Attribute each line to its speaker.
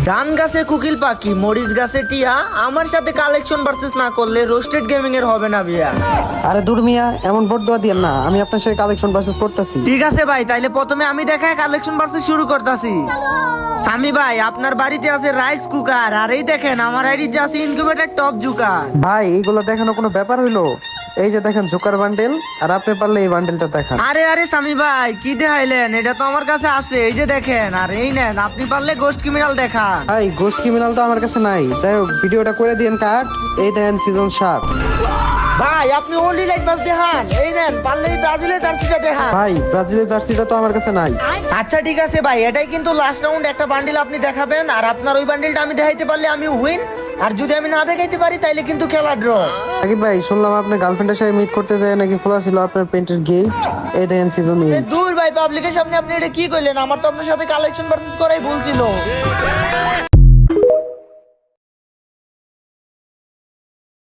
Speaker 1: ধান গাছে কুকিল পাখি, মরিচ গাছে টিয়া, আমার সাথে কালেকশন ভার্সেস না করলে রোস্টেড গেমিং এর হবে না বিয়া।
Speaker 2: আরে দূর মিয়া, এমন বড় দিয়েন না, আমি আপনার সাথে কালেকশন ভার্সেস করতেছি।
Speaker 1: ঠিক আছে ভাই, তাইলে প্রথমে আমি দেখায় কালেকশন ভার্সেস শুরু করতেছি। আমি ভাই আপনার বাড়িতে আছে রাইস কুকার, আর এই দেখেন আমার আইডিতে আছে ইনকিউবেটর টপ জুকার।
Speaker 2: ভাই এইগুলো দেখানো কোনো ব্যাপার হইলো? এই যে দেখেন জোকার বান্ডেল, আর আপনি পারলে এই বান্ডেলটা দেখান।
Speaker 1: আরে আরে সামি ভাই কি দেখাইলেন, এটা তো আমার কাছে আছে, এই যে দেখেন। আর এই নেন, আপনি পারলে গোস্ট ক্রিমিনাল দেখান।
Speaker 2: ভাই গোস্ট ক্রিমিনাল তো আমার কাছে নাই, যাই হোক ভিডিওটা করে দিয়েন কাট। এই দেখেন সিজন 7।
Speaker 1: ভাই আপনি ওনলি লাইট পাস দেখান, এই নেন পারলে এই ব্রাজিলের জার্সিটা দেখান।
Speaker 2: ভাই ব্রাজিলের জার্সিটা তো আমার কাছে নাই।
Speaker 1: আচ্ছা ঠিক আছে ভাই, এটাই কিন্তু লাস্ট রাউন্ড, একটা বান্ডিল আপনি দেখাবেন, আর আপনার ওই বান্ডিলটা আমি দেখাইতে পারলে আমি উইন, আর যদি আমি না দেখাইতে পারি তাইলে কিন্তু খেলা ড্র।
Speaker 2: আগে ভাই শুনলাম আপনার গার্লফ্রেন্ডের সাথে মিট করতে যায় নাকি খোলা ছিল আপনার পেন্টের গেট। এই দেখেন সিজন 8।
Speaker 1: দূর ভাই, পাবলিকের সামনে আপনি এটা কি কইলেন? আমার তো আপনার সাথে কালেকশন ভার্সেস করাই ভুল ছিল।